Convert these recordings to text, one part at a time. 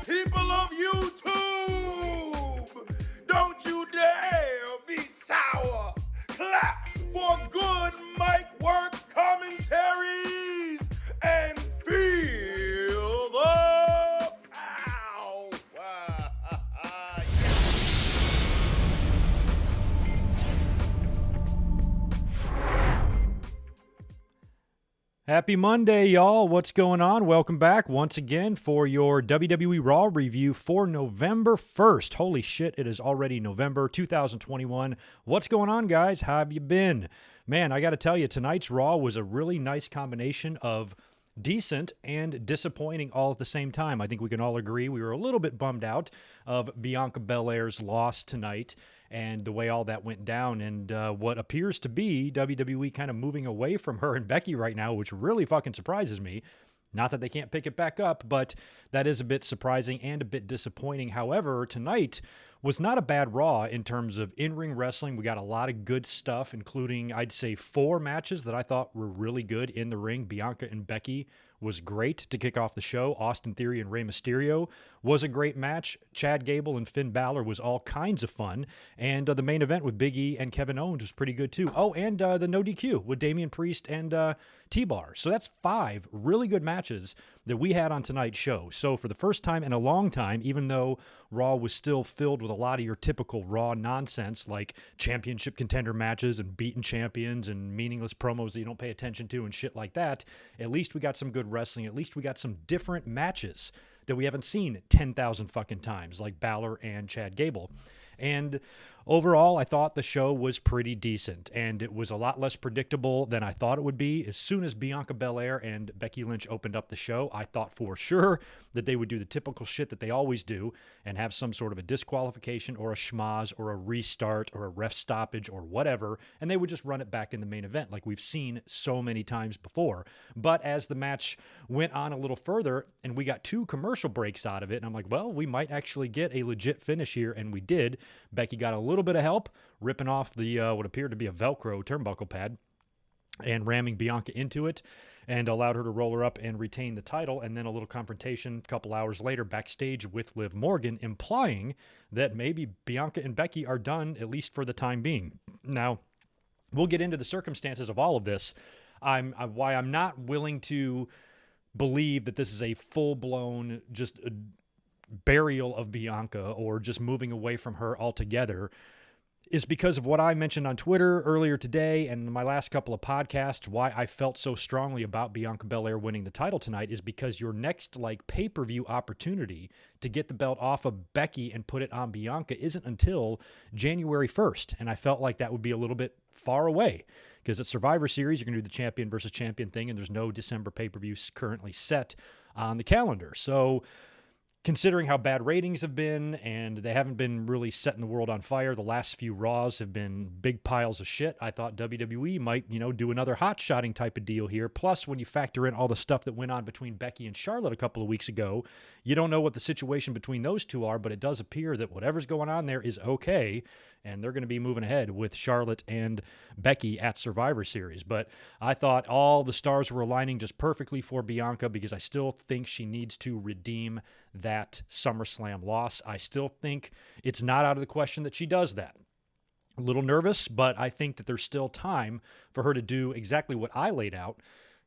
People of YouTube, don't you dare be sour. Clap for good mic work commentaries and feel the power. Happy Monday, y'all. What's going on? Welcome back once again for your WWE Raw review for November 1st. Holy shit, it is already November 2021. What's going on, guys? How have you been? Man, I got to tell you, tonight's Raw was a really nice combination of decent and disappointing all at the same time. I think we can all agree we were a little bit bummed out of Bianca Belair's loss tonight and the way all that went down, and what appears to be WWE kind of moving away from her and Becky right now, which really fucking surprises me. Not that they can't pick it back up, but that is a bit surprising and a bit disappointing. However, tonight was not a bad Raw in terms of in-ring wrestling. We got a lot of good stuff, including, I'd say, 4 matches that I thought were really good in the ring. Bianca and Becky was great to kick off the show. Austin Theory and Rey Mysterio was a great match. Chad Gable and Finn Balor was all kinds of fun. And the main event with Big E and Kevin Owens was pretty good too. Oh, and the No DQ with Damian Priest and T-Bar. So that's 5 really good matches that we had on tonight's show. So for the first time in a long time, even though Raw was still filled with a lot of your typical Raw nonsense like championship contender matches and beaten champions and meaningless promos that you don't pay attention to and shit like that, at least we got some good wrestling. At least we got some different matches that we haven't seen 10,000 fucking times, like Balor and Chad Gable. And overall, I thought the show was pretty decent, and it was a lot less predictable than I thought it would be. As soon as Bianca Belair and Becky Lynch opened up the show, I thought for sure that they would do the typical shit that they always do and have some sort of a disqualification or a schmoz or a restart or a ref stoppage or whatever, and they would just run it back in the main event like we've seen so many times before. But as the match went on a little further and we got 2 commercial breaks out of it, and I'm like, well, we might actually get a legit finish here, and we did. Becky got a little bit of help ripping off the what appeared to be a Velcro turnbuckle pad and ramming Bianca into it, and allowed her to roll her up and retain the title. And then a little confrontation a couple hours later backstage with Liv Morgan, implying that maybe Bianca and Becky are done, at least for the time being. Now, we'll get into the circumstances of all of this. Why I'm not willing to believe that this is a full-blown just a burial of Bianca or just moving away from her altogether is because of what I mentioned on Twitter earlier today and my last couple of podcasts. Why I felt so strongly about Bianca Belair winning the title tonight is because your next pay-per-view opportunity to get the belt off of Becky and put it on Bianca isn't until January 1st. And I felt like that would be a little bit far away because at Survivor Series, you're going to do the champion versus champion thing, and there's no December pay-per-view currently set on the calendar. So considering how bad ratings have been, and they haven't been really setting the world on fire, the last few Raws have been big piles of shit. I thought WWE might, do another hot-shotting type of deal here. Plus, when you factor in all the stuff that went on between Becky and Charlotte a couple of weeks ago, you don't know what the situation between those two are, but it does appear that whatever's going on there is okay, and they're going to be moving ahead with Charlotte and Becky at Survivor Series. But I thought all the stars were aligning just perfectly for Bianca because I still think she needs to redeem that SummerSlam loss. I still think it's not out of the question that she does that. A little nervous, but I think that there's still time for her to do exactly what I laid out,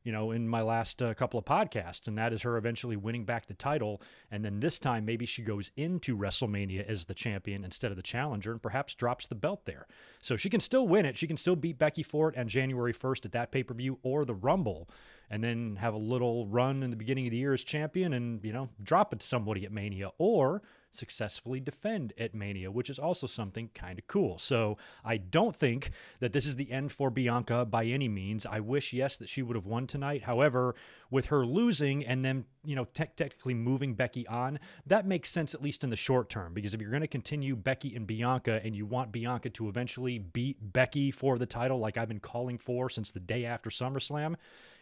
in my last couple of podcasts, and that is her eventually winning back the title, and then this time maybe she goes into WrestleMania as the champion instead of the challenger and perhaps drops the belt there. So she can still win it. She can still beat Becky for it on January 1st at that pay-per-view or the Rumble, and then have a little run in the beginning of the year as champion and, drop it to somebody at Mania, or successfully defend at Mania, which is also something kind of cool. So I don't think that this is the end for Bianca by any means. I wish, yes, that she would have won tonight. However, with her losing and then, technically moving Becky on, that makes sense at least in the short term, because if you're going to continue Becky and Bianca and you want Bianca to eventually beat Becky for the title like I've been calling for since the day after SummerSlam,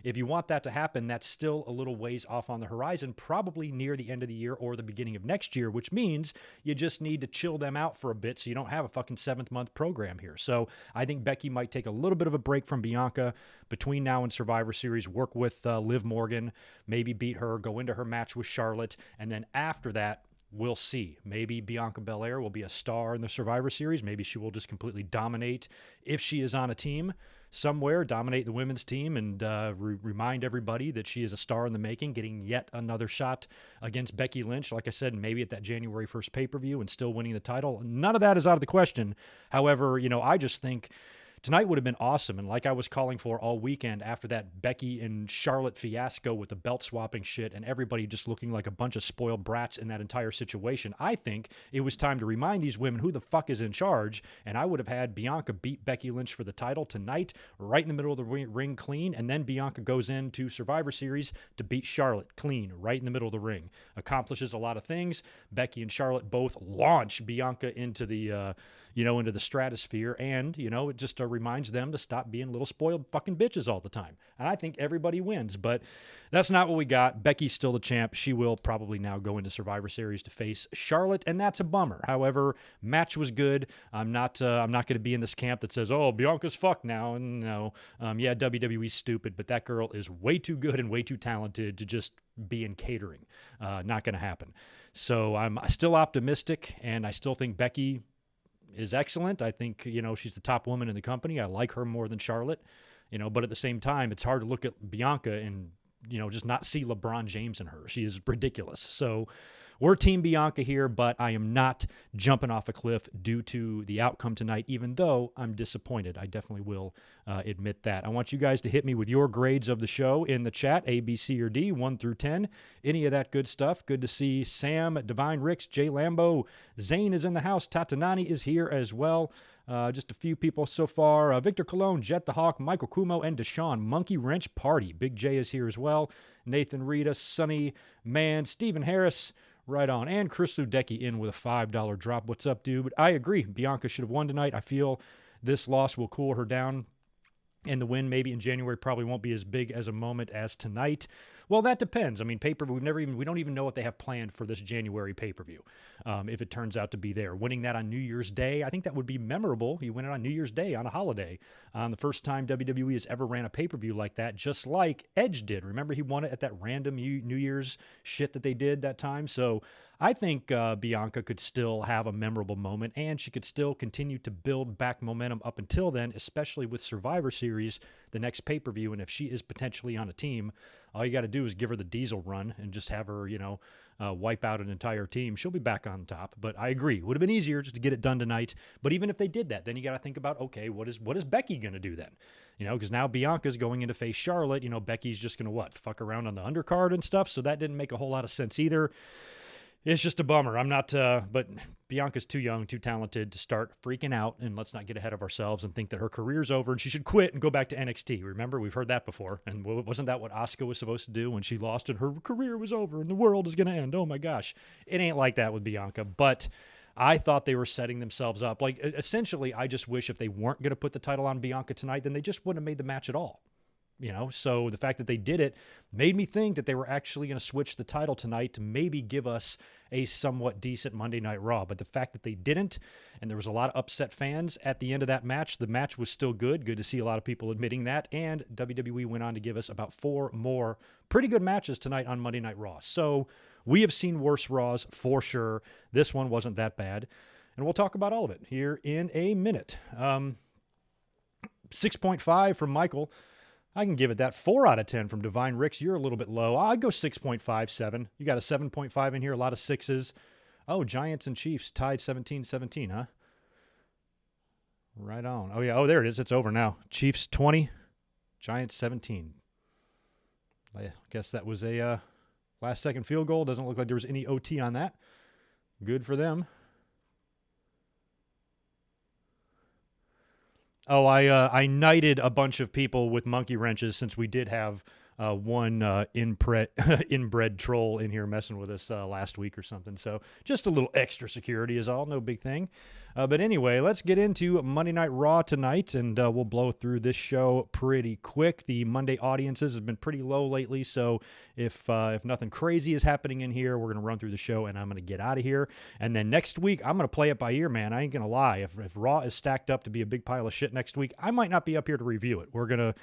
if you want that to happen, that's still a little ways off on the horizon, probably near the end of the year or the beginning of next year, which means you just need to chill them out for a bit so you don't have a fucking 7th-month program here. So I think Becky might take a little bit of a break from Bianca between now and Survivor Series, work with Liv Morgan, maybe beat her, go into her match with Charlotte, and then after that, we'll see. Maybe Bianca Belair will be a star in the Survivor Series. Maybe she will just completely dominate if she is on a team somewhere, dominate the women's team, and remind everybody that she is a star in the making, getting yet another shot against Becky Lynch, like I said, maybe at that January 1st pay-per-view and still winning the title. None of that is out of the question. However, I just think tonight would have been awesome, and like I was calling for all weekend after that Becky and Charlotte fiasco with the belt-swapping shit and everybody just looking like a bunch of spoiled brats in that entire situation, I think it was time to remind these women who the fuck is in charge, and I would have had Bianca beat Becky Lynch for the title tonight, right in the middle of the ring clean, and then Bianca goes into Survivor Series to beat Charlotte clean, right in the middle of the ring. Accomplishes a lot of things. Becky and Charlotte both launch Bianca into the into the stratosphere, and, it just reminds them to stop being little spoiled fucking bitches all the time. And I think everybody wins, but that's not what we got. Becky's still the champ. She will probably now go into Survivor Series to face Charlotte, and that's a bummer. However, match was good. I'm not going to be in this camp that says, oh, Bianca's fucked now. And no, WWE's stupid, but that girl is way too good and way too talented to just be in catering. Not going to happen. So I'm still optimistic, and I still think Becky is excellent. I think, she's the top woman in the company. I like her more than Charlotte, but at the same time, it's hard to look at Bianca and, just not see LeBron James in her. She is ridiculous. So we're Team Bianca here, but I am not jumping off a cliff due to the outcome tonight, even though I'm disappointed. I definitely will admit that. I want you guys to hit me with your grades of the show in the chat, A, B, C, or D, 1 through 10. Any of that good stuff. Good to see Sam, Divine Ricks, Jay Lambo, Zane is in the house, Tatanani is here as well. Just a few people so far. Victor Colon, Jet the Hawk, Michael Kumo, and Deshaun. Monkey Wrench Party. Big J is here as well. Nathan Rita, Sonny Man, Stephen Harris. Right on. And Chris Ludecki in with a $5 drop. What's up, dude? I agree. Bianca should have won tonight. I feel this loss will cool her down. And the win maybe in January probably won't be as big as a moment as tonight. Well, that depends. I mean, pay-per-view, we don't even know what they have planned for this January pay-per-view. If it turns out to be there. Winning that on New Year's Day, I think that would be memorable. You win it on New Year's Day on a holiday. The first time WWE has ever ran a pay-per-view like that, just like Edge did. Remember, he won it at that random New Year's shit that they did that time. So I think Bianca could still have a memorable moment, and she could still continue to build back momentum up until then, especially with Survivor Series, the next pay-per-view. And if she is potentially on a team, all you got to do is give her the Diesel run and just have her, wipe out an entire team. She'll be back on top. But I agree. It would have been easier just to get it done tonight. But even if they did that, then you got to think about, okay, what is Becky going to do then? Because now Bianca's going in to face Charlotte. Becky's just going to fuck around on the undercard and stuff. So that didn't make a whole lot of sense either. It's just a bummer. I'm not, but Bianca's too young, too talented to start freaking out, and let's not get ahead of ourselves and think that her career's over and she should quit and go back to NXT. Remember, we've heard that before, and wasn't that what Asuka was supposed to do when she lost and her career was over and the world is going to end? Oh my gosh. It ain't like that with Bianca, but I thought they were setting themselves up. Essentially, I just wish if they weren't going to put the title on Bianca tonight, then they just wouldn't have made the match at all. So the fact that they did it made me think that they were actually going to switch the title tonight to maybe give us a somewhat decent Monday Night Raw. But the fact that they didn't, and there was a lot of upset fans at the end of that match, the match was still good. Good to see a lot of people admitting that. And WWE went on to give us about 4 more pretty good matches tonight on Monday Night Raw. So we have seen worse Raws for sure. This one wasn't that bad. And we'll talk about all of it here in a minute. 6.5 from Michael. I can give it that. 4 out of 10 from Divine Ricks. You're a little bit low. I'd go 6.57. You got a 7.5 in here, a lot of 6s. Oh, Giants and Chiefs tied 17-17, huh? Right on. Oh, yeah. Oh, there it is. It's over now. Chiefs 20, Giants 17. I guess that was a last-second field goal. Doesn't look like there was any OT on that. Good for them. Oh, I knighted a bunch of people with monkey wrenches since we did have one inbred troll in here messing with us last week or something. So just a little extra security is all, no big thing. But anyway, let's get into Monday Night Raw tonight, and we'll blow through this show pretty quick. The Monday audiences have been pretty low lately, so if nothing crazy is happening in here, we're going to run through the show, and I'm going to get out of here. And then next week, I'm going to play it by ear, man. I ain't going to lie. If Raw is stacked up to be a big pile of shit next week, I might not be up here to review it. We're gonna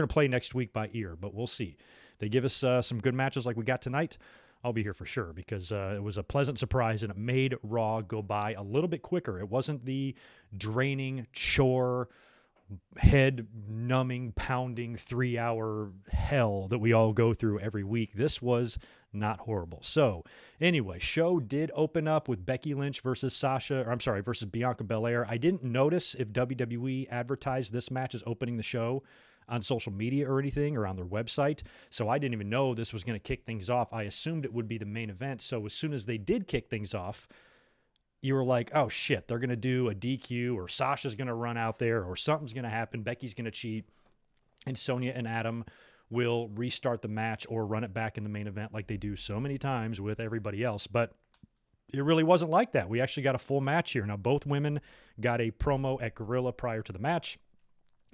play next week by ear, but we'll see. If they give us some good matches like we got tonight, I'll be here for sure, because it was a pleasant surprise, and it made Raw go by a little bit quicker. It wasn't the draining, chore, head-numbing, pounding 3-hour hell that we all go through every week. This was not horrible. So anyway, show did open up with Becky Lynch versus versus Bianca Belair. I didn't notice if WWE advertised this match as opening the show on social media or anything, or on their website. So I didn't even know this was going to kick things off. I assumed it would be the main event. So as soon as they did kick things off, you were like, oh shit, they're going to do a DQ, or Sasha's going to run out there, or something's going to happen. Becky's going to cheat, and Sonya and Adam will restart the match or run it back in the main event like they do so many times with everybody else. But it really wasn't like that. We actually got a full match here. Now, both women got a promo at Gorilla prior to the match.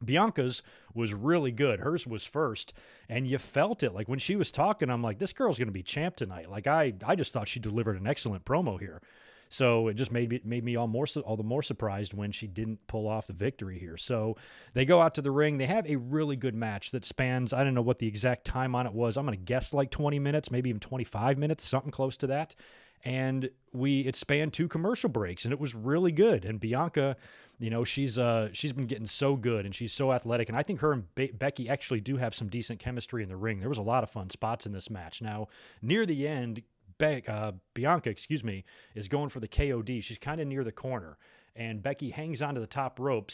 Bianca's was really good. Hers was first, and you felt it. Like when she was talking, I'm like, this girl's going to be champ tonight. Like I just thought she delivered an excellent promo here. So it just made me all the more surprised when she didn't pull off the victory here. So they go out to the ring. They have a really good match that spans, I don't know what the exact time on it was. I'm going to guess like 20 minutes, maybe even 25 minutes, something close to that. And it spanned 2 commercial breaks, and it was really good. And Bianca, you know, she's been getting so good, and she's so athletic. And I think her and Becky actually do have some decent chemistry in the ring. There was a lot of fun spots in this match. Now, near the end, Bianca, is going for the KOD. She's kind of near the corner, and Becky hangs onto the top rope.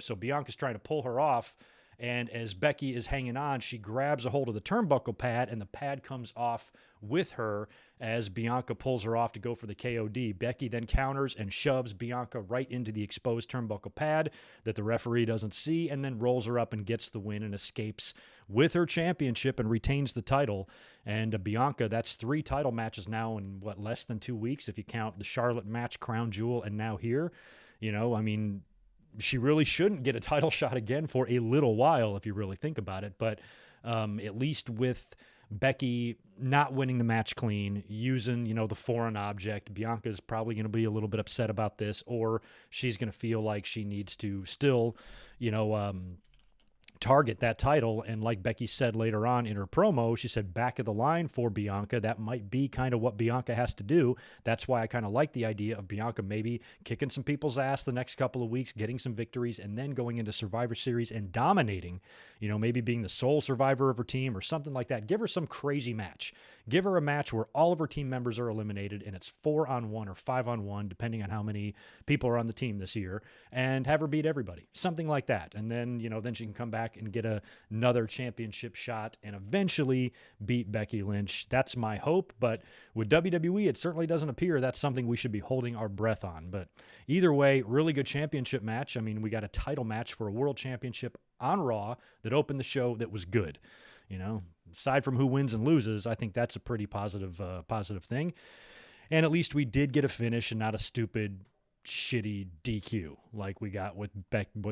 So Bianca's trying to pull her off. And as Becky is hanging on, she grabs a hold of the turnbuckle pad, and the pad comes off with her as Bianca pulls her off to go for the KOD. Becky then counters and shoves Bianca right into the exposed turnbuckle pad that the referee doesn't see, and then rolls her up and gets the win and escapes with her championship and retains the title. And Bianca, that's 3 title matches now in, less than 2 weeks if you count the Charlotte match, Crown Jewel, and now here. You know, I mean, she really shouldn't get a title shot again for a little while if you really think about it. But at least with Becky not winning the match clean, using, you know, the foreign object, Bianca's probably going to be a little bit upset about this, or she's going to feel like she needs to still, you know, target that title. And like Becky said later on in her promo, she said back of the line for Bianca. That might be kind of what Bianca has to do. That's why I kind of like the idea of Bianca maybe kicking some people's ass the next couple of weeks, getting some victories, and then going into Survivor Series and dominating, you know, maybe being the sole survivor of her team or something like that. Give her some crazy match. Give her a match where all of her team members are eliminated, and it's 4-on-1 or 5-on-1, depending on how many people are on the team this year, and have her beat everybody. Something like that. And then, you know, then she can come back and get another championship shot and eventually beat Becky Lynch. That's my hope. But with WWE, it certainly doesn't appear that's something we should be holding our breath on. But either way, really good championship match. I mean, we got a title match for a world championship on Raw that opened the show that was good. You know, aside from who wins and loses, I think that's a pretty positive thing. And at least we did get a finish and not a stupid, shitty DQ like we got with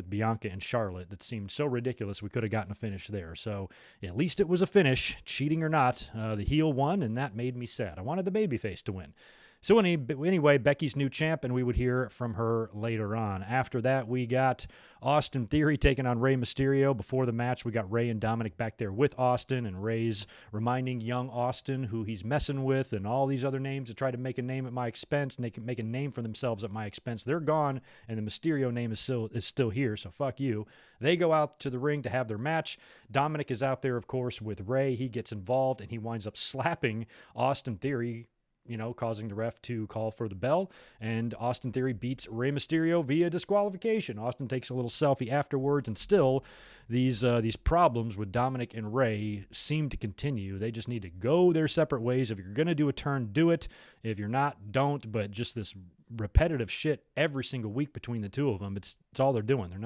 Bianca and Charlotte that seemed so ridiculous we could have gotten a finish there. So at least it was a finish, cheating or not. The heel won, and that made me sad. I wanted the babyface to win. So anyway, Becky's new champ, and we would hear from her later on. After that, we got Austin Theory taking on Rey Mysterio. Before the match, we got Rey and Dominic back there with Austin, and Rey's reminding young Austin who he's messing with and all these other names to try to make a name at my expense, and they can make a name for themselves at my expense. They're gone, and the Mysterio name is still here, so fuck you. They go out to the ring to have their match. Dominic is out there, of course, with Rey. He gets involved, and he winds up slapping Austin Theory, you know, causing the ref to call for the bell, and Austin Theory beats Rey Mysterio via disqualification. Austin takes a little selfie afterwards, and still these problems with Dominic and Rey seem to continue. They just need to go their separate ways. If you're going to do a turn, do it. If you're not, don't. But just this repetitive shit every single week between the two of them, it's all they're doing.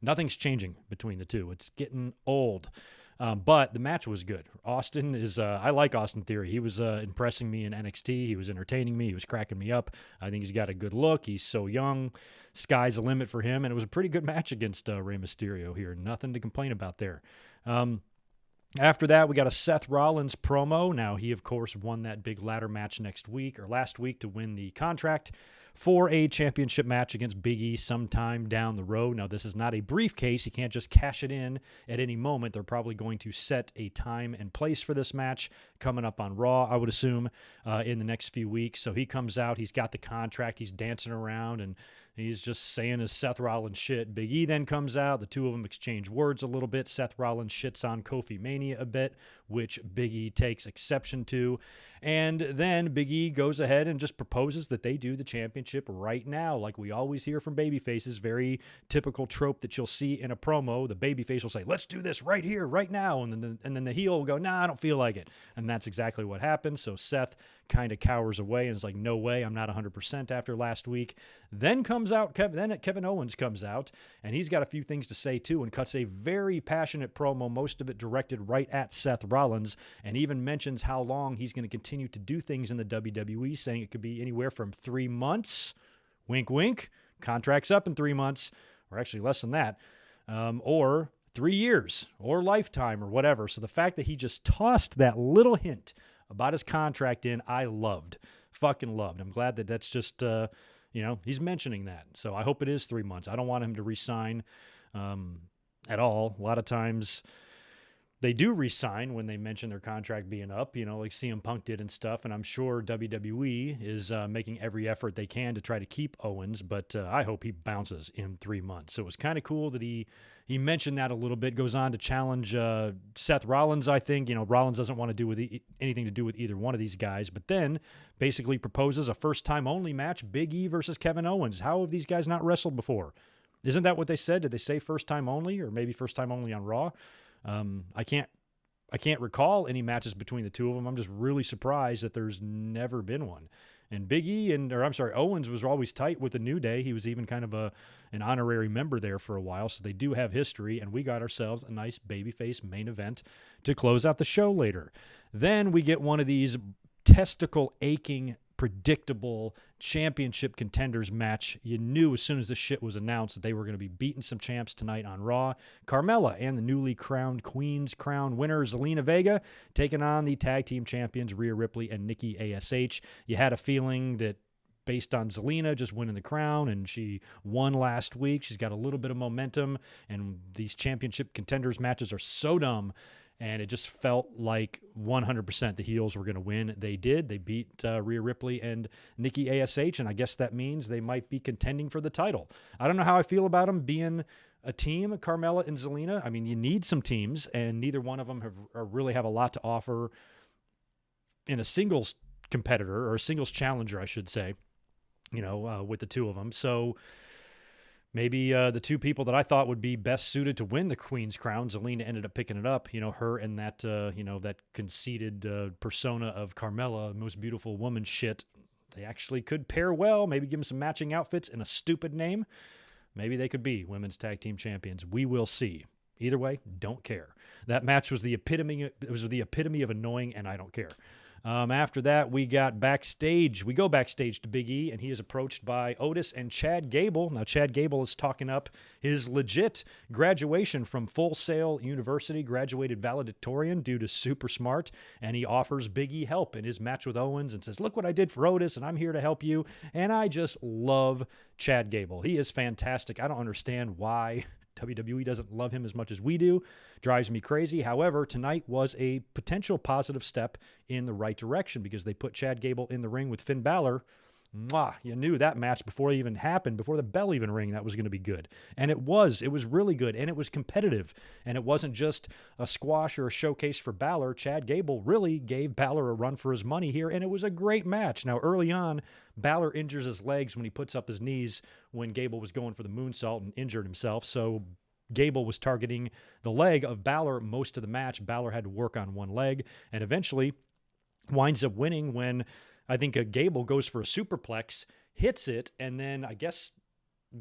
Nothing's changing between the two. It's getting old. But the match was good. Austin is, I like Austin Theory. He was impressing me in NXT. He was entertaining me. He was cracking me up. I think he's got a good look. He's so young. Sky's the limit for him. And it was a pretty good match against Rey Mysterio here. Nothing to complain about there. After that, we got a Seth Rollins promo. Now, he, of course, won that big ladder match last week to win the contract for a championship match against Big E sometime down the road. Now, this is not a briefcase. You can't just cash it in at any moment. They're probably going to set a time and place for this match coming up on Raw, I would assume, in the next few weeks. So he comes out. He's got the contract. He's dancing around, and he's just saying his Seth Rollins shit. Big E then comes out. The two of them exchange words a little bit. Seth Rollins shits on Kofi Mania a bit, which Big E takes exception to. And then Big E goes ahead and just proposes that they do the championship right now, like we always hear from babyfaces. Very typical trope that you'll see in a promo. The babyface will say, let's do this right here, right now. And then the heel will go, nah, I don't feel like it. And that's exactly what happens. So Seth kind of cowers away and is like, no way, I'm not 100% after last week. Then Kevin Owens comes out, and he's got a few things to say too, and cuts a very passionate promo, most of it directed right at Seth Rollins, and even mentions how long he's going to continue to do things in the WWE, saying it could be anywhere from 3 months, wink, wink, contract's up in 3 months, or actually less than that, or 3 years, or lifetime, or whatever. So the fact that he just tossed that little hint about his contract in, I loved. Fucking loved. I'm glad that that's just, he's mentioning that. So I hope it is 3 months. I don't want him to re-sign at all. A lot of times they do re-sign when they mention their contract being up, like CM Punk did and stuff. And I'm sure WWE is making every effort they can to try to keep Owens, but I hope he bounces in 3 months. So it was kind of cool that he mentioned that a little bit, goes on to challenge Seth Rollins, I think. Rollins doesn't want to do with anything to do with either one of these guys, but then basically proposes a first-time only match, Big E versus Kevin Owens. How have these guys not wrestled before? Isn't that what they said? Did they say first-time only, or maybe first-time only on Raw? I can't recall any matches between the two of them. I'm just really surprised that there's never been one. And Big E Owens was always tight with the New Day. He was even kind of an honorary member there for a while, so they do have history, and we got ourselves a nice babyface main event to close out the show later. Then we get one of these testicle-aching, predictable championship contenders match. You knew as soon as this shit was announced that they were going to be beating some champs tonight on Raw. Carmella and the newly crowned Queen's Crown winner, Zelina Vega, taking on the tag team champions, Rhea Ripley and Nikki ASH. You had a feeling that based on Zelina just winning the crown, and she won last week, she's got a little bit of momentum, and these championship contenders matches are so dumb. And it just felt like 100% the heels were going to win. They did. They beat Rhea Ripley and Nikki ASH, and I guess that means they might be contending for the title. I don't know how I feel about them being a team, Carmella and Zelina. I mean, you need some teams, and neither one of them really have a lot to offer in a singles competitor, or a singles challenger, I should say, with the two of them. So maybe the two people that I thought would be best suited to win the Queen's Crown, Zelina ended up picking it up. Her and that, that conceited persona of Carmella, most beautiful woman shit. They actually could pair well. Maybe give them some matching outfits and a stupid name. Maybe they could be women's tag team champions. We will see. Either way, don't care. That match was the epitome. It was the epitome of annoying, and I don't care. After that, we got backstage. We go backstage to Big E, and he is approached by Otis and Chad Gable. Now, Chad Gable is talking up his legit graduation from Full Sail University, graduated valedictorian due to super smart, and he offers Big E help in his match with Owens and says, look what I did for Otis, and I'm here to help you. And I just love Chad Gable. He is fantastic. I don't understand why WWE doesn't love him as much as we do. Drives me crazy. However, tonight was a potential positive step in the right direction because they put Chad Gable in the ring with Finn Balor. Mwah, you knew that match before it even happened, before the bell even rang, that was going to be good. And it was really good, and it was competitive. And it wasn't just a squash or a showcase for Balor. Chad Gable really gave Balor a run for his money here, and it was a great match. Now, early on, Balor injures his legs when he puts up his knees when Gable was going for the moonsault and injured himself. So Gable was targeting the leg of Balor most of the match. Balor had to work on one leg, and eventually winds up winning when I think Gable goes for a superplex, hits it, and then I guess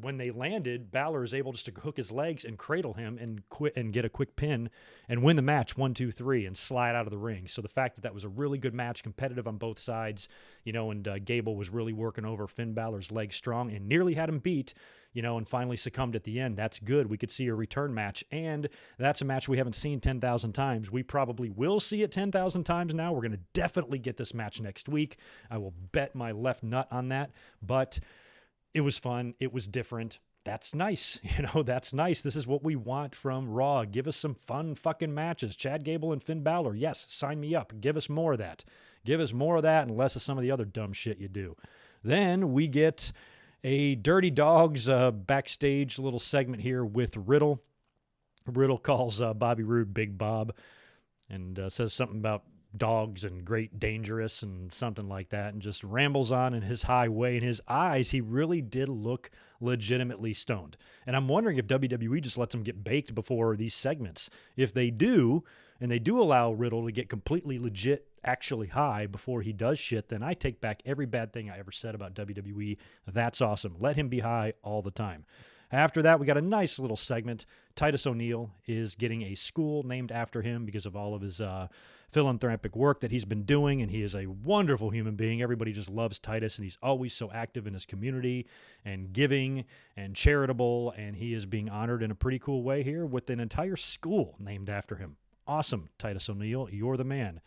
when they landed, Balor is able just to hook his legs and cradle him and quit and get a quick pin and win the match 1, 2, 3 and slide out of the ring. So the fact that that was a really good match, competitive on both sides, and Gable was really working over Finn Balor's legs strong and nearly had him beat, and finally succumbed at the end. That's good. We could see a return match, and that's a match we haven't seen 10,000 times. We probably will see it 10,000 times now. We're going to definitely get this match next week. I will bet my left nut on that, but it was fun. It was different. That's nice. That's nice. This is what we want from Raw. Give us some fun fucking matches. Chad Gable and Finn Balor. Yes, sign me up. Give us more of that. Give us more of that and less of some of the other dumb shit you do. Then we get a Dirty Dawgs backstage little segment here with Riddle. Riddle calls Bobby Roode Big Bob and says something about dogs and great dangerous and something like that, and just rambles on in his high way. In his eyes, he really did look legitimately stoned. And I'm wondering if WWE just lets him get baked before these segments. If they do, and they do allow Riddle to get completely legit actually high before he does shit, then I take back every bad thing I ever said about WWE. That's awesome. Let him be high all the time. After that, we got a nice little segment. Titus O'Neil is getting a school named after him because of all of his philanthropic work that he's been doing, and he is a wonderful human being. Everybody just loves Titus, and he's always so active in his community and giving and charitable, and he is being honored in a pretty cool way here with an entire school named after him. Awesome, Titus O'Neil. You're the man.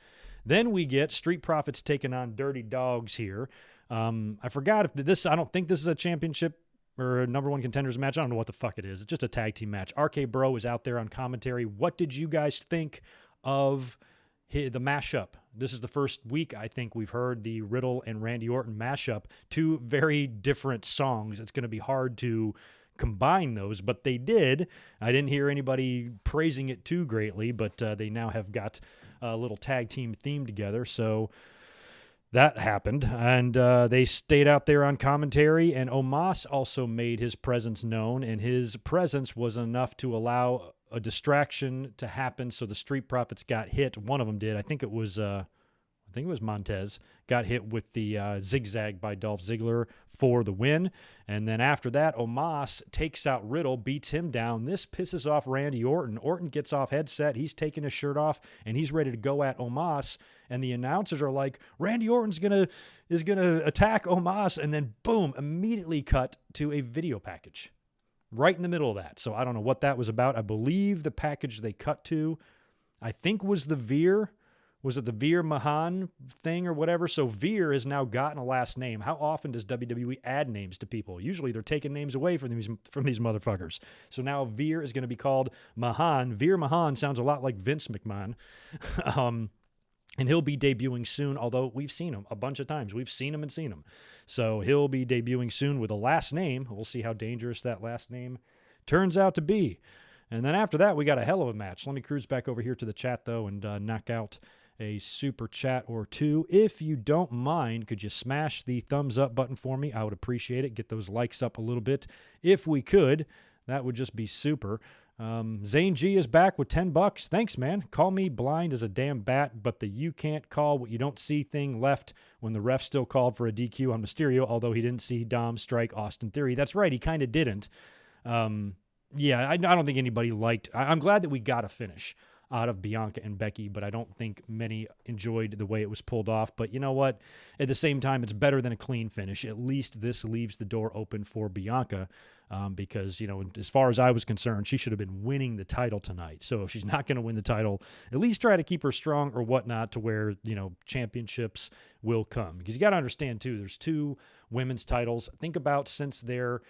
Then we get Street Profits taking on Dirty Dawgs here. I forgot if this, I don't think this is a championship or a number one contenders match. I don't know what the fuck it is. It's just a tag team match. RK Bro is out there on commentary. What did you guys think of the mashup? This is the first week I think we've heard the Riddle and Randy Orton mashup. Two very different songs. It's going to be hard to combine those, but they did. I didn't hear anybody praising it too greatly, but they now have got a little tag team theme together, so that happened, and they stayed out there on commentary, and Omos also made his presence known, and his presence was enough to allow a distraction to happen, so the Street Profits got hit. One of them did. I think it was Montez, got hit with the zigzag by Dolph Ziggler for the win. And then after that, Omos takes out Riddle, beats him down. This pisses off Randy Orton. Orton gets off headset. He's taking his shirt off, and he's ready to go at Omos. And the announcers are like, Randy Orton's is gonna attack Omos. And then, boom, immediately cut to a video package right in the middle of that. So I don't know what that was about. I believe the package they cut to, I think, was the Veer. Was it the Veer Mahan thing or whatever? So Veer has now gotten a last name. How often does WWE add names to people? Usually they're taking names away from these motherfuckers. So now Veer is going to be called Mahan. Veer Mahan sounds a lot like Vince McMahon. And he'll be debuting soon, although we've seen him a bunch of times. We've seen him and seen him. So he'll be debuting soon with a last name. We'll see how dangerous that last name turns out to be. And then after that, we got a hell of a match. Let me cruise back over here to the chat, though, and knock out a super chat or two. If you don't mind, could you smash the thumbs up button for me? I would appreciate it. Get those likes up a little bit. If we could, that would just be super. Zane G is back with $10. Thanks, man. Call me blind as a damn bat, but the you can't call what you don't see thing left when the ref still called for a DQ on Mysterio, although he didn't see Dom strike Austin Theory. That's right. He kind of didn't. Yeah, I don't think anybody liked. I'm glad that we got a finish out of Bianca and Becky, but I don't think many enjoyed the way it was pulled off. But you know what? At the same time, it's better than a clean finish. At least this leaves the door open for Bianca because, as far as I was concerned, she should have been winning the title tonight. So if she's not going to win the title, at least try to keep her strong or whatnot to where, championships will come. Because you got to understand, too, there's two women's titles. Think about since their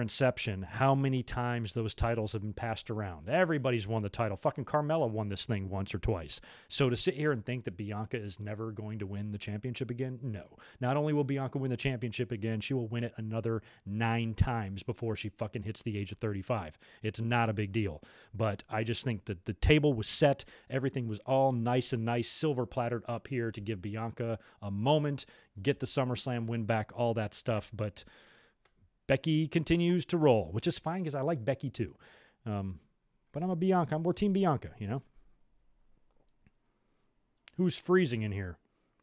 inception, how many times those titles have been passed around. Everybody's won the title. Fucking Carmella won this thing once or twice. So to sit here and think that Bianca is never going to win the championship again, no. Not only will Bianca win the championship again, she will win it another 9 times before she fucking hits the age of 35. It's not a big deal. But I just think that the table was set. Everything was all nice, silver plattered up here to give Bianca a moment, get the SummerSlam win back, all that stuff. But Becky continues to roll, which is fine because I like Becky too. But I'm a Bianca. We're Team Bianca, Who's freezing in here?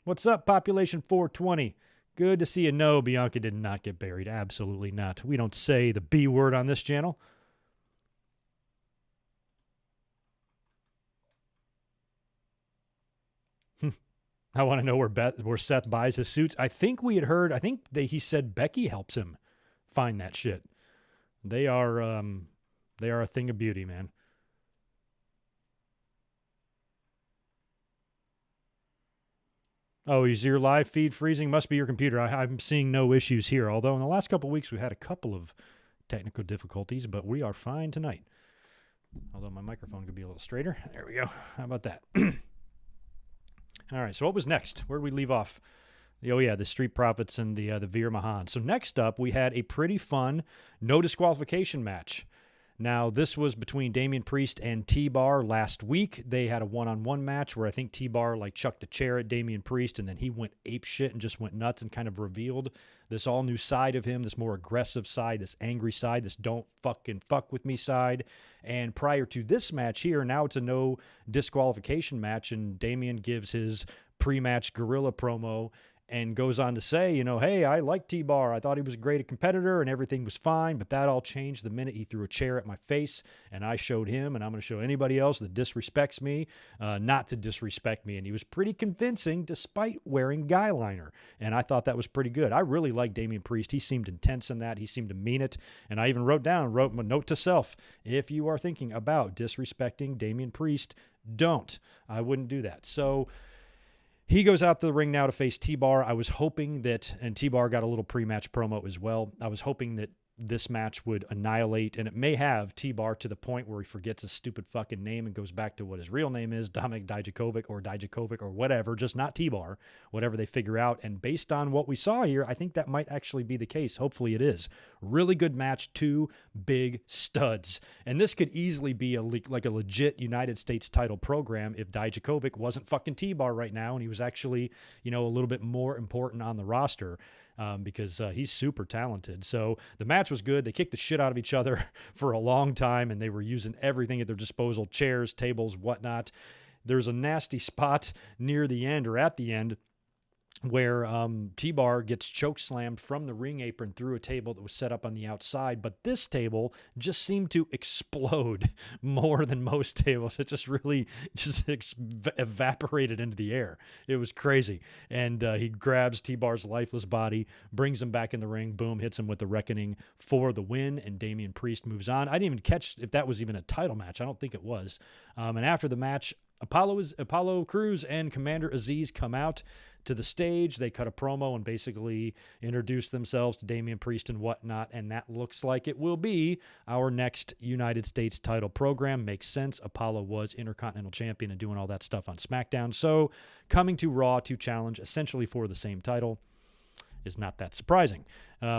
What's up, Population 420? Good to see you. No, Bianca did not get buried. Absolutely not. We don't say the B word on this channel. I want to know where Seth buys his suits. I think we had heard, he said Becky helps him find that shit. They are a thing of beauty, man. Oh, is your live feed freezing? Must be your computer. I'm seeing no issues here, although in the last couple of weeks we had a couple of technical difficulties, but we are fine tonight. Although my microphone could be a little straighter. There we go. How about that? All right, so what was next? Where did we leave off? Oh, yeah, the Street Profits and the Veer Mahan. So next up, we had a pretty fun no disqualification match. Now, this was between Damian Priest and T-Bar last week. They had a one-on-one match where I think T-Bar chucked a chair at Damian Priest, and then he went apeshit and just went nuts and kind of revealed this all-new side of him, this more aggressive side, this angry side, this don't fucking fuck with me side. And prior to this match here, now it's a no disqualification match, and Damian gives his pre-match gorilla promo and goes on to say, hey, I like T-Bar. I thought he was a great competitor and everything was fine, but that all changed the minute he threw a chair at my face, and I showed him, and I'm going to show anybody else that disrespects me not to disrespect me. And he was pretty convincing despite wearing guy liner, and I thought that was pretty good. I really like Damian Priest. He seemed intense in that. He seemed to mean it, and I even wrote my note to self, if you are thinking about disrespecting Damian Priest, don't. I wouldn't do that. So he goes out to the ring now to face T-Bar. I was hoping that, and T-Bar got a little pre-match promo as well. I was hoping that this match would annihilate, and it may have T-Bar to the point where he forgets his stupid fucking name and goes back to what his real name is, Dominik Dijakovic or whatever, just not T-Bar, whatever they figure out. And based on what we saw here, I think that might actually be the case. Hopefully it is. Really good match, two big studs. And this could easily be a legit United States title program if Dijakovic wasn't fucking T-Bar right now and he was actually, a little bit more important on the roster. Because he's super talented. So the match was good. They kicked the shit out of each other for a long time, and they were using everything at their disposal, chairs, tables, whatnot. There's a nasty spot near the end or at the end where T-Bar gets choke slammed from the ring apron through a table that was set up on the outside. But this table just seemed to explode more than most tables. It just really evaporated into the air. It was crazy. And he grabs T-Bar's lifeless body, brings him back in the ring, boom, hits him with the Reckoning for the win, and Damian Priest moves on. I didn't even catch if that was even a title match. I don't think it was. And after the match, Apollo Crews and Commander Aziz come out to the stage. They cut a promo and basically introduce themselves to Damian Priest and whatnot, and that looks like it will be our next United States title program. Makes sense. Apollo was Intercontinental Champion and doing all that stuff on SmackDown, so coming to Raw to challenge essentially for the same title is not that surprising.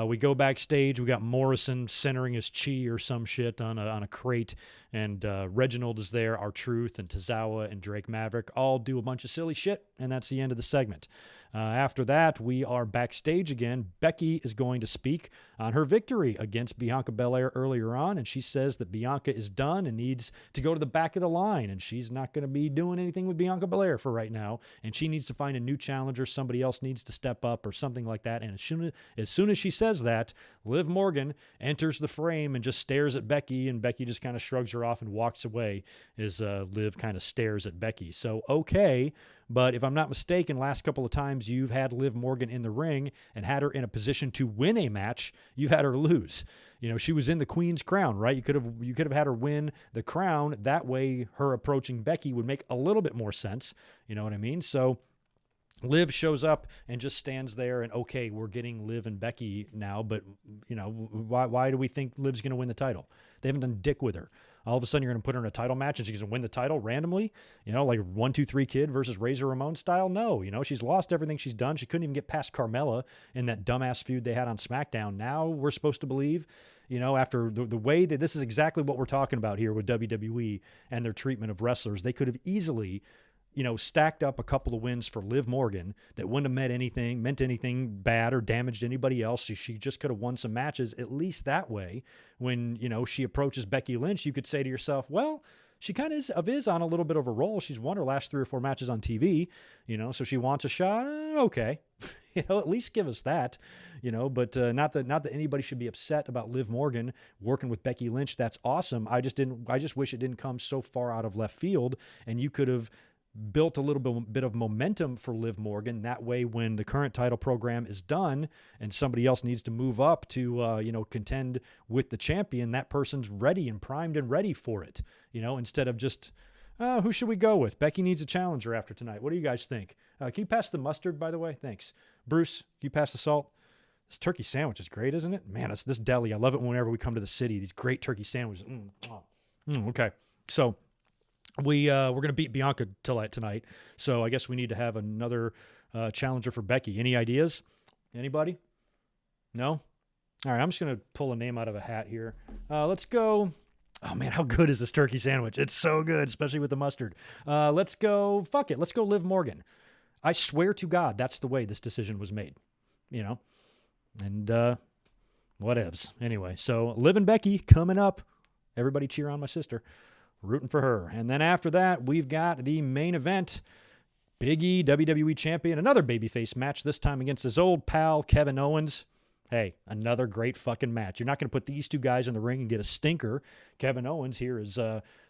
We go backstage. We got Morrison centering his chi or some shit on a crate, and Reginald is there, R-Truth and Tozawa and Drake Maverick all do a bunch of silly shit, and that's the end of the segment. After that, we are backstage again. Becky is going to speak on her victory against Bianca Belair earlier on, and she says that Bianca is done and needs to go to the back of the line, and she's not going to be doing anything with Bianca Belair for right now, and she needs to find a new challenger. Somebody else needs to step up or something like that. And as soon as she says that, Liv Morgan enters the frame and just stares at Becky, and Becky just kind of shrugs her off and walks away as Liv kind of stares at Becky. So, okay, but if I'm not mistaken, last couple of times you've had Liv Morgan in the ring and had her in a position to win a match, you've had her lose. She was in the Queen's crown, right? You could have had her win the crown. That way her approaching Becky would make a little bit more sense. You know what I mean? So Liv shows up and just stands there, and okay, we're getting Liv and Becky now, but why do we think Liv's going to win the title? They haven't done dick with her. All of a sudden, you're going to put her in a title match and she's going to win the title randomly, like 1, 2, 3 Kid versus Razor Ramon style? No, she's lost everything she's done. She couldn't even get past Carmella in that dumbass feud they had on SmackDown. Now we're supposed to believe, after the way that this is exactly what we're talking about here with WWE and their treatment of wrestlers, they could have easily stacked up a couple of wins for Liv Morgan that wouldn't have meant anything bad or damaged anybody else. She just could have won some matches. At least that way, when, she approaches Becky Lynch, you could say to yourself, well, she kind of is on a little bit of a roll. She's won her last 3 or 4 matches on TV, so she wants a shot. Okay. At least give us that, but not that anybody should be upset about Liv Morgan working with Becky Lynch. That's awesome. I just wish it didn't come so far out of left field, and you could have built a little bit of momentum for Liv Morgan. That way, when the current title program is done and somebody else needs to move up to, contend with the champion, that person's ready and primed and ready for it, instead of just, who should we go with? Becky needs a challenger after tonight. What do you guys think? Can you pass the mustard, by the way? Thanks. Bruce, can you pass the salt? This turkey sandwich is great, isn't it? Man, it's this deli. I love it whenever we come to the city. These great turkey sandwiches. Okay. So we're going to beat Bianca tonight. So I guess we need to have another challenger for Becky. Any ideas? Anybody? No? All right, I'm just going to pull a name out of a hat here. Let's go. Oh, man, how good is this turkey sandwich? It's so good, especially with the mustard. Let's go. Fuck it. Let's go Liv Morgan. I swear to God, that's the way this decision was made, and whatevs. Anyway, so Liv and Becky coming up. Everybody cheer on my sister. Rooting for her. And then after that, we've got the main event. Big E, WWE Champion, another babyface match, this time against his old pal, Kevin Owens. Hey, another great fucking match. You're not going to put these two guys in the ring and get a stinker. Kevin Owens here is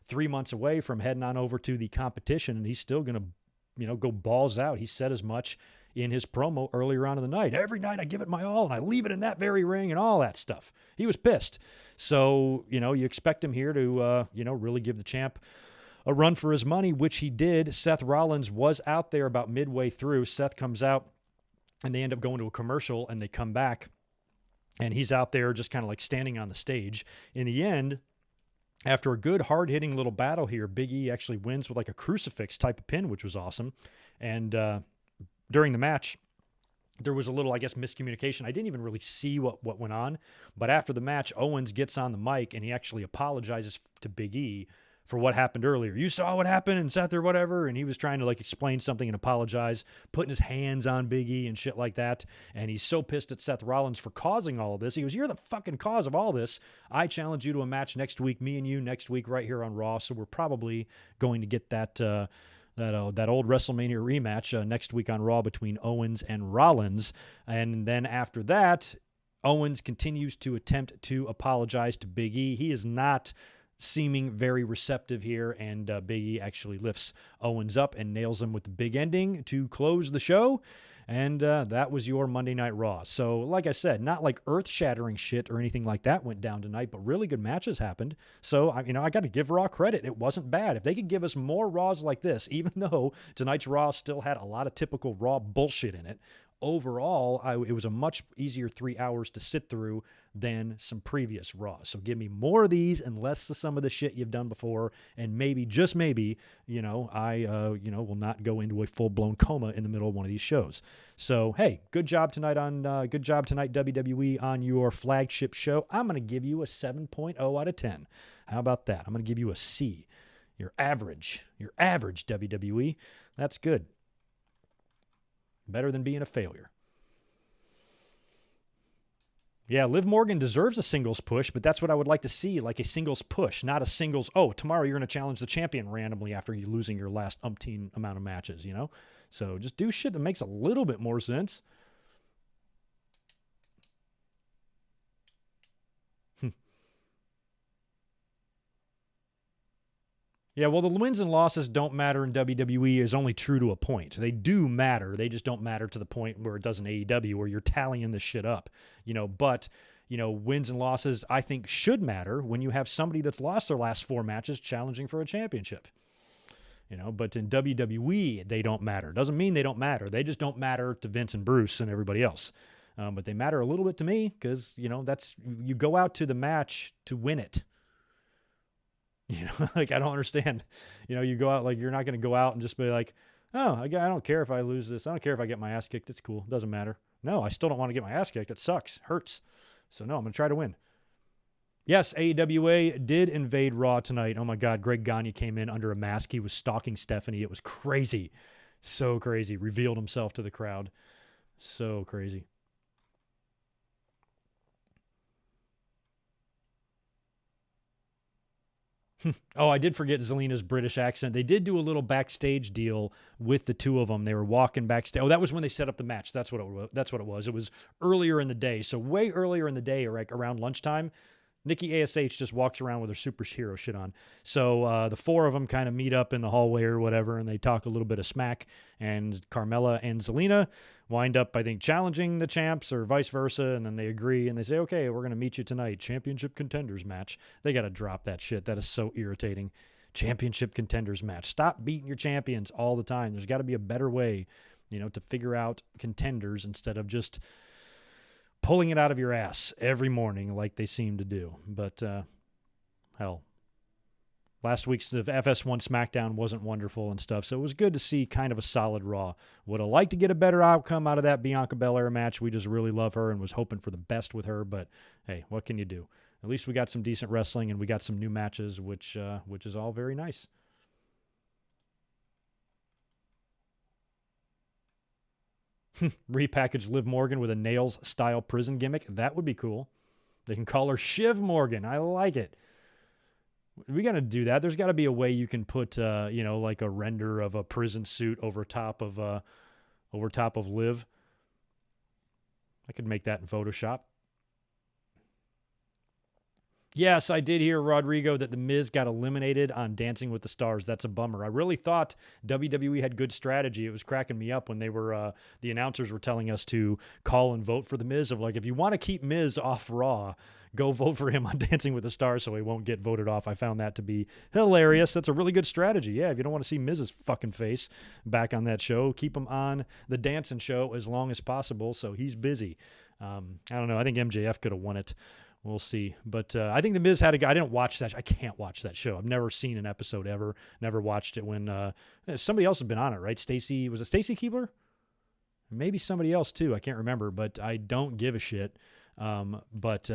3 months away from heading on over to the competition, and he's still going to go balls out. He said as much in his promo earlier on in the night. Every night I give it my all, and I leave it in that very ring and all that stuff. He was pissed. So, you expect him here to, really give the champ a run for his money, which he did. Seth Rollins was out there about midway through. Seth comes out, and they end up going to a commercial, and they come back, and he's out there just kind of like standing on the stage. In the end, after a good, hard-hitting little battle here, Big E actually wins with like a crucifix type of pin, which was awesome. And during the match, there was a little, I guess, miscommunication. I didn't even really see what went on. But after the match, Owens gets on the mic, and he actually apologizes to Big E for what happened earlier. You saw what happened and Seth or whatever, and he was trying to like explain something and apologize, putting his hands on Big E and shit like that. And he's so pissed at Seth Rollins for causing all of this. He goes, "You're the fucking cause of all this. I challenge you to a match next week, me and you next week right here on Raw." So we're probably going to get that old WrestleMania rematch next week on Raw between Owens and Rollins. And then after that, Owens continues to attempt to apologize to Big E. He is not seeming very receptive here, and Big E actually lifts Owens up and nails him with the big ending to close the show. And that was your Monday Night Raw. So, like I said, not like earth-shattering shit or anything like that went down tonight, but really good matches happened. So, I got to give Raw credit. It wasn't bad. If they could give us more Raws like this, even though tonight's Raw still had a lot of typical Raw bullshit in it, overall, it was a much easier 3 hours to sit through than some previous Raw. So give me more of these and less of some of the shit you've done before, and maybe, just maybe, I will not go into a full-blown coma in the middle of one of these shows. So, hey, good job tonight, WWE, on your flagship show. I'm going to give you a 7.0 out of 10. How about that? I'm going to give you a C. Your average WWE. That's good. Better than being a failure. Yeah, Liv Morgan deserves a singles push, but that's what I would like to see, like a singles push, not a singles, tomorrow you're going to challenge the champion randomly after you losing your last umpteen amount of matches, So just do shit that makes a little bit more sense. Yeah, well, the wins and losses don't matter in WWE is only true to a point. They do matter. They just don't matter to the point where it does in AEW, where you're tallying this shit up. But wins and losses, I think, should matter when you have somebody that's lost their last 4 matches challenging for a championship. But in WWE, they don't matter. Doesn't mean they don't matter. They just don't matter to Vince and Bruce and everybody else. But they matter a little bit to me because, that's, you go out to the match to win it. I don't understand. You go out, like, you're not going to go out and just be like, oh, I don't care if I lose this. I don't care if I get my ass kicked. It's cool. It doesn't matter. No, I still don't want to get my ass kicked. It sucks. Hurts. So, no, I'm going to try to win. Yes, AEWA did invade Raw tonight. Oh, my God. Greg Gagne came in under a mask. He was stalking Stephanie. It was crazy. So crazy. Revealed himself to the crowd. So crazy. Oh, I did forget Zelina's British accent. They did do a little backstage deal with the two of them. They were walking backstage. Oh, that was when they set up the match. That's what it was. It was earlier in the day. So way earlier in the day, or like around lunchtime, Nikki ASH just walks around with her superhero shit on. So the four of them kind of meet up in the hallway or whatever, and they talk a little bit of smack. And Carmella and Zelina wind up, I think, challenging the champs or vice versa, and then they agree, and they say, okay, we're going to meet you tonight. Championship contenders match. They got to drop that shit. That is so irritating. Championship contenders match. Stop beating your champions all the time. There's got to be a better way, to figure out contenders instead of just pulling it out of your ass every morning like they seem to do. But, hell, last week's the FS1 SmackDown wasn't wonderful and stuff, so it was good to see kind of a solid Raw. Would have liked to get a better outcome out of that Bianca Belair match. We just really love her and was hoping for the best with her, but hey, what can you do? At least we got some decent wrestling and we got some new matches, which is all very nice. Repackage Liv Morgan with a Nails-style prison gimmick. That would be cool. They can call her Shiv Morgan. I like it. We got to do that. There's got to be a way you can put, like a render of a prison suit over top of Liv. I could make that in Photoshop. Yes, I did hear, Rodrigo, that The Miz got eliminated on Dancing with the Stars. That's a bummer. I really thought WWE had good strategy. It was cracking me up when they were the announcers were telling us to call and vote for The Miz. Of like, if you want to keep Miz off Raw, go vote for him on Dancing with the Stars so he won't get voted off. I found that to be hilarious. That's a really good strategy. Yeah, if you don't want to see Miz's fucking face back on that show, keep him on the dancing show as long as possible so he's busy. I don't know. I think MJF could have won it. We'll see. But I think The Miz had a guy. I didn't watch that. I can't watch that show. I've never seen an episode ever. Never watched it when somebody else has been on it, right? Was it Stacy Keibler? Maybe somebody else too. I can't remember, but I don't give a shit. But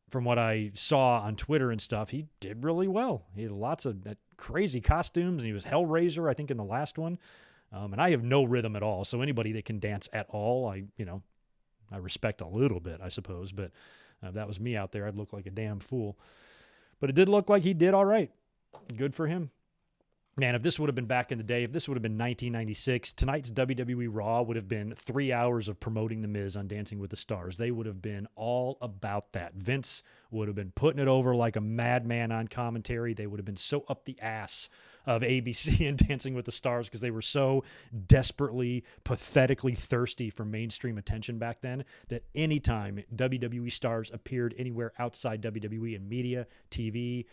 from what I saw on Twitter and stuff, he did really well. He had lots of crazy costumes, and he was Hellraiser, I think, in the last one. And I have no rhythm at all. So anybody that can dance at all, I respect a little bit, I suppose, but if that was me out there, I'd look like a damn fool. But it did look like he did all right. Good for him. Man, if this would have been back in the day, if this would have been 1996, tonight's WWE Raw would have been 3 hours of promoting The Miz on Dancing with the Stars. They would have been all about that. Vince would have been putting it over like a madman on commentary. They would have been so up the ass of ABC and Dancing with the Stars because they were so desperately, pathetically thirsty for mainstream attention back then that anytime WWE stars appeared anywhere outside WWE in media, TV,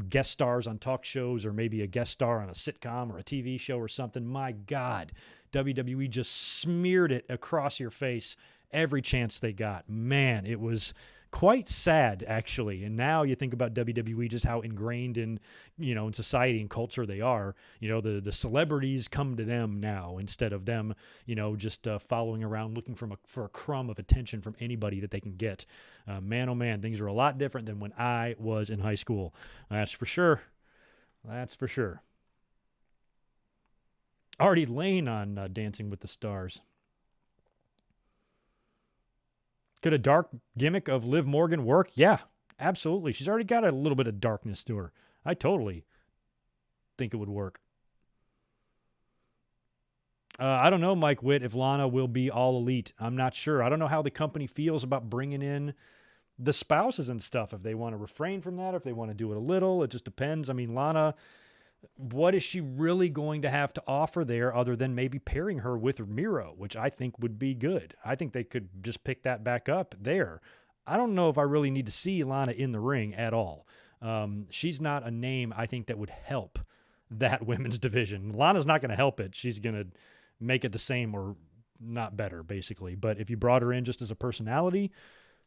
guest stars on talk shows or maybe a guest star on a sitcom or a TV show or something, my God, WWE just smeared it across your face every chance they got. Man, it was quite sad, actually. And now you think about WWE, just how ingrained in society and culture they are. The celebrities come to them now instead of them, just following around looking for a crumb of attention from anybody that they can get. Man, oh man, things are a lot different than when I was in high school. That's for sure. That's for sure. Artie Lane on Dancing with the Stars. Could a dark gimmick of Liv Morgan work? Yeah, absolutely. She's already got a little bit of darkness to her. I totally think it would work. I don't know, Mike Witt, if Lana will be all elite. I'm not sure. I don't know how the company feels about bringing in the spouses and stuff. If they want to refrain from that, if they want to do it a little, it just depends. I mean, Lana, what is she really going to have to offer there other than maybe pairing her with Miro, which I think would be good. I think they could just pick that back up there. I don't know if I really need to see Lana in the ring at all. She's not a name I think that would help that women's division. Lana's not going to help it. She's going to make it the same or not better, basically. But if you brought her in just as a personality,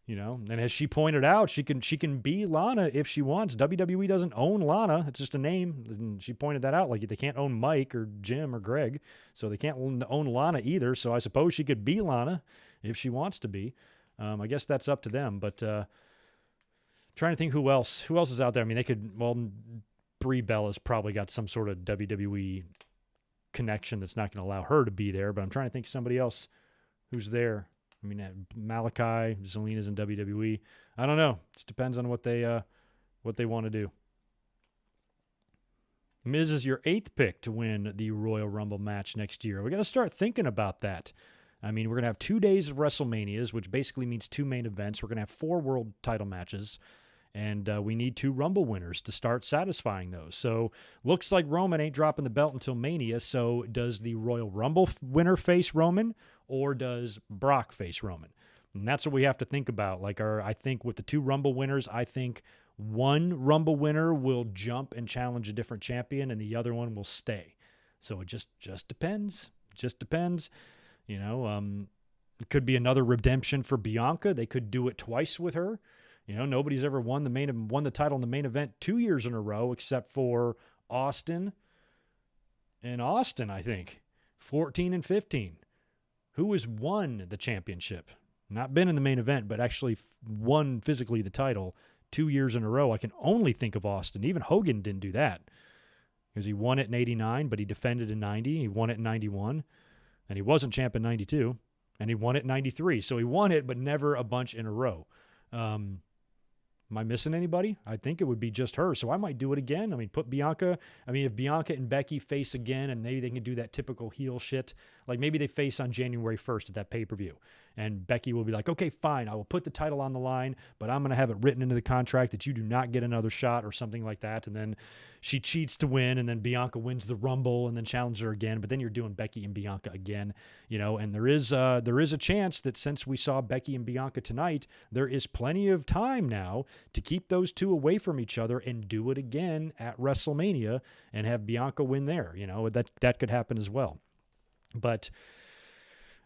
and as she pointed out, she can be Lana if she wants. WWE doesn't own Lana. It's just a name. And she pointed that out. Like, they can't own Mike or Jim or Greg, so they can't own Lana either. So I suppose she could be Lana if she wants to be. I guess that's up to them. But trying to think who else is out there. I mean, they could, Brie Bella's probably got some sort of WWE connection that's not going to allow her to be there. But I'm trying to think of somebody else who's there. I mean, Malachi, Zelina's in WWE. I don't know. It just depends on what they what they want to do. Miz is your 8th pick to win the Royal Rumble match next year. We got to start thinking about that. I mean, we're going to have 2 days of WrestleManias, which basically means 2 main events. We're going to have 4 world title matches, and we need 2 Rumble winners to start satisfying those. So looks like Roman ain't dropping the belt until Mania. So does the Royal Rumble winner face Roman, or does Brock face Roman? And that's what we have to think about. Like, I think with the 2 Rumble winners, I think one Rumble winner will jump and challenge a different champion, and the other one will stay. So it just depends. Just depends. You know, it could be another redemption for Bianca. They could do it twice with her. You know, nobody's ever won the title in the main event 2 years in a row except for Austin and Austin, I think. 14 and 15. Who has won the championship? Not been in the main event, but actually won physically the title 2 years in a row. I can only think of Austin. Even Hogan didn't do that because he won it in 89, but he defended in 90. He won it in 91, and he wasn't champ in 92, and he won it in 93. So he won it, but never a bunch in a row. Am I missing anybody? I think it would be just her. So I might do it again. I mean, put Bianca. I mean, if Bianca and Becky face again, and maybe they can do that typical heel shit. Like maybe they face on January 1st at that pay-per-view. And Becky will be like, okay, fine, I will put the title on the line, but I'm going to have it written into the contract that you do not get another shot or something like that. And then she cheats to win, and then Bianca wins the Rumble and then challenges her again. But then you're doing Becky and Bianca again, you know, and there is a chance that since we saw Becky and Bianca tonight, there is plenty of time now to keep those 2 away from each other and do it again at WrestleMania and have Bianca win there. You know, that could happen as well. But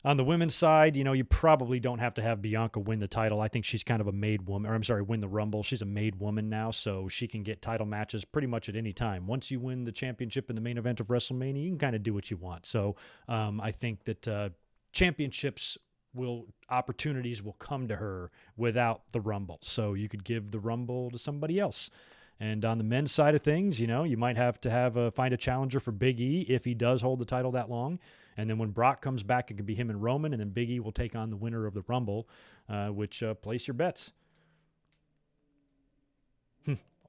on the women's side, you know, you probably don't have to have Bianca win the title. I think she's kind of a made woman, win the Rumble. She's a made woman now, so she can get title matches pretty much at any time. Once you win the championship in the main event of WrestleMania, you can kind of do what you want. So I think that opportunities will come to her without the Rumble. So you could give the Rumble to somebody else. And on the men's side of things, you know, you might have to find a challenger for Big E if he does hold the title that long. And then when Brock comes back, it could be him and Roman, and then Big E will take on the winner of the Rumble, which place your bets.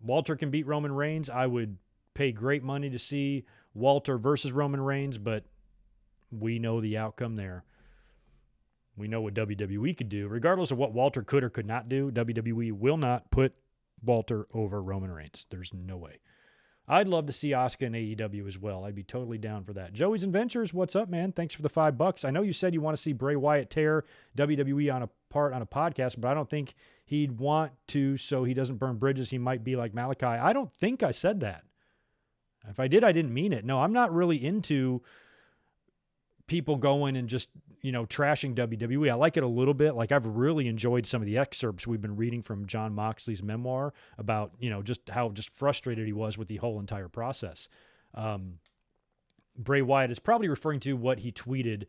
Walter can beat Roman Reigns. I would pay great money to see Walter versus Roman Reigns, but we know the outcome there. We know what WWE could do. Regardless of what Walter could or could not do, WWE will not put Walter over Roman Reigns. There's no way. I'd love to see Asuka in AEW as well. I'd be totally down for that. Joey's Adventures, what's up, man? Thanks for the $5. I know you said you want to see Bray Wyatt tear WWE on a podcast, but I don't think he'd want to so he doesn't burn bridges. He might be like Malachi. I don't think I said that. If I did, I didn't mean it. No, I'm not really into people going and just, you know, trashing WWE. I like it a little bit. Like, I've really enjoyed some of the excerpts we've been reading from John Moxley's memoir about, you know, just how just frustrated he was with the whole entire process. Bray Wyatt is probably referring to what he tweeted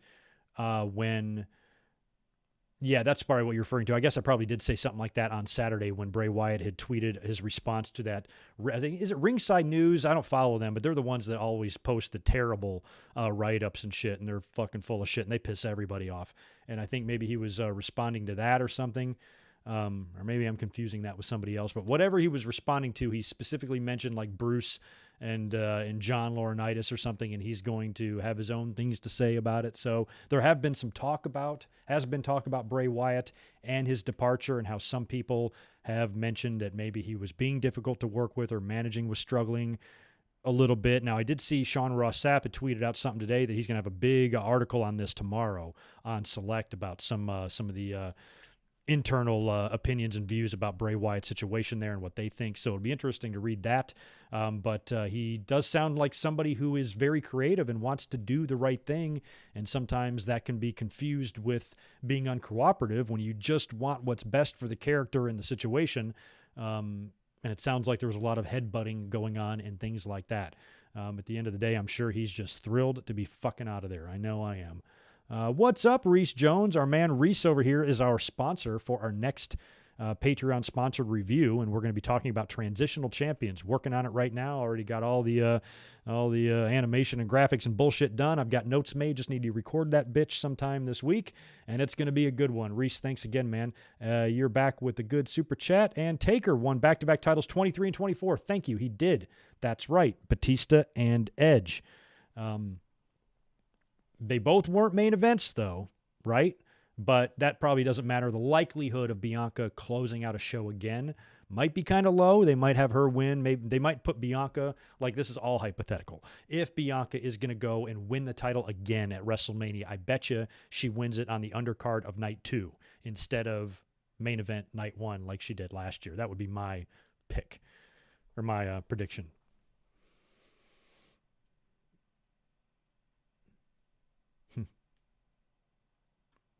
when... Yeah, that's probably what you're referring to. I guess I probably did say something like that on Saturday when Bray Wyatt had tweeted his response to that. I think, is it Ringside News? I don't follow them, but they're the ones that always post the terrible write-ups and shit, and they're fucking full of shit, and they piss everybody off. And I think maybe he was responding to that or something. Or maybe I'm confusing that with somebody else. But whatever he was responding to, he specifically mentioned like Bruce and John Laurinaitis or something, and he's going to have his own things to say about it. So there has been talk about Bray Wyatt and his departure, and how some people have mentioned that maybe he was being difficult to work with or managing was struggling a little bit. Now, I did see Sean Ross Sapp had tweeted out something today that he's going to have a big article on this tomorrow on Select about some of the internal opinions and views about Bray Wyatt's situation there and what they think. So it'll be interesting to read that. But he does sound like somebody who is very creative and wants to do the right thing. And sometimes that can be confused with being uncooperative when you just want what's best for the character and the situation. And it sounds like there was a lot of headbutting going on and things like that. At the end of the day, I'm sure he's just thrilled to be fucking out of there. I know I am. What's up, Reese Jones? Our man Reese over here is our sponsor for our next Patreon sponsored review, and we're going to be talking about transitional champions. Working on it right now. Already got all the animation and graphics and bullshit done. I've got notes made. Just need to record that bitch sometime this week, and it's going to be a good one. Reese, thanks again, man. You're back with the good super chat, and Taker won back-to-back titles 23 and 24. Thank you. He did. That's right. Batista and Edge. They both weren't main events, though, right? But that probably doesn't matter. The likelihood of Bianca closing out a show again might be kind of low. They might have her win. Maybe they might put Bianca, like this is all hypothetical. If Bianca is going to go and win the title again at WrestleMania, I bet you she wins it on the undercard of night 2 instead of main event night 1 like she did last year. That would be my pick or my prediction.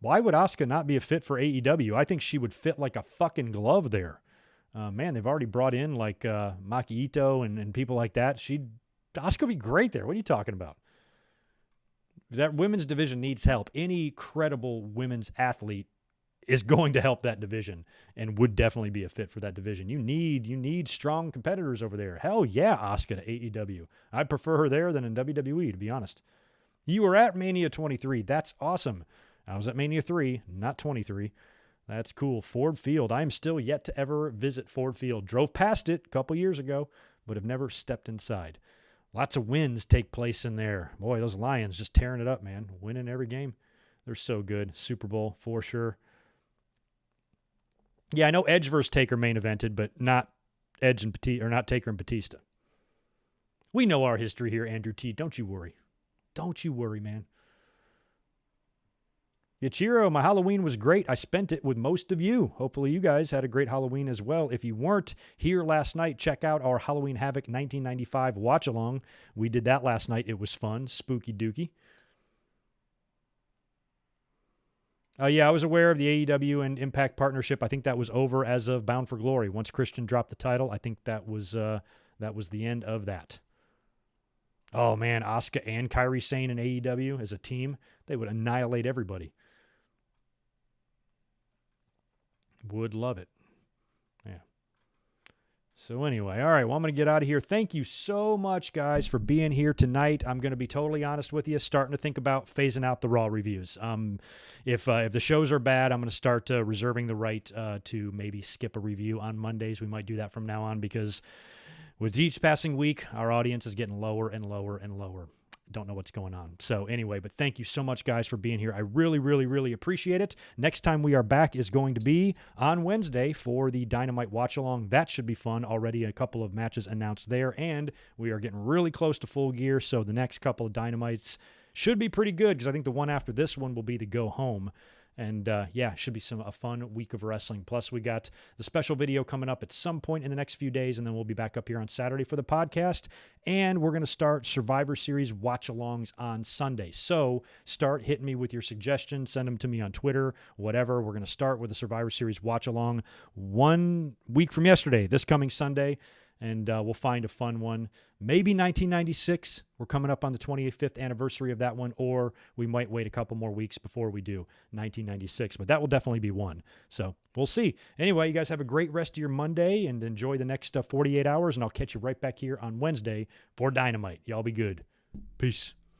Why would Asuka not be a fit for AEW? I think she would fit like a fucking glove there. Man, they've already brought in like Maki Ito and people like that. Asuka would be great there. What are you talking about? That women's division needs help. Any credible women's athlete is going to help that division and would definitely be a fit for that division. You need strong competitors over there. Hell yeah, Asuka to AEW. I'd prefer her there than in WWE, to be honest. You were at Mania 23. That's awesome. I was at Mania 3, not 23. That's cool. Ford Field. I am still yet to ever visit Ford Field. Drove past it a couple years ago, but have never stepped inside. Lots of wins take place in there. Boy, those Lions just tearing it up, man. Winning every game. They're so good. Super Bowl, for sure. Yeah, I know Edge versus Taker main evented, but not Edge and Batista, or not Taker and Batista. We know our history here, Andrew T. Don't you worry. Don't you worry, man. Yachiro, my Halloween was great. I spent it with most of you. Hopefully you guys had a great Halloween as well. If you weren't here last night, check out our Halloween Havoc 1995 watch-along. We did that last night. It was fun. Spooky dooky. Yeah, I was aware of the AEW and Impact partnership. I think that was over as of Bound for Glory. Once Christian dropped the title, I think that was the end of that. Oh, man, Asuka and Kairi Sane in AEW as a team, they would annihilate everybody. Would love it. Yeah. So anyway, all right, well, I'm going to get out of here. Thank you so much, guys, for being here tonight. I'm going to be totally honest with you, starting to think about phasing out the Raw reviews. If the shows are bad, I'm going to start reserving the right to maybe skip a review on Mondays. We might do that from now on because with each passing week, our audience is getting lower and lower and lower. Don't know what's going on. So anyway, but thank you so much, guys, for being here. I really, really, really appreciate it. Next time we are back is going to be on Wednesday for the Dynamite Watch-Along. That should be fun. Already a couple of matches announced there, and we are getting really close to Full Gear, so the next couple of Dynamites should be pretty good because I think the one after this one will be the Go Home. And, yeah, should be a fun week of wrestling. Plus, we got the special video coming up at some point in the next few days, and then we'll be back up here on Saturday for the podcast. And we're going to start Survivor Series watch-alongs on Sunday. So start hitting me with your suggestions. Send them to me on Twitter, whatever. We're going to start with the Survivor Series watch-along 1 week from yesterday, this coming Sunday. And we'll find a fun one. Maybe 1996. We're coming up on the 25th anniversary of that one, or we might wait a couple more weeks before we do 1996. But that will definitely be one. So we'll see. Anyway, you guys have a great rest of your Monday and enjoy the next 48 hours, and I'll catch you right back here on Wednesday for Dynamite. Y'all be good. Peace.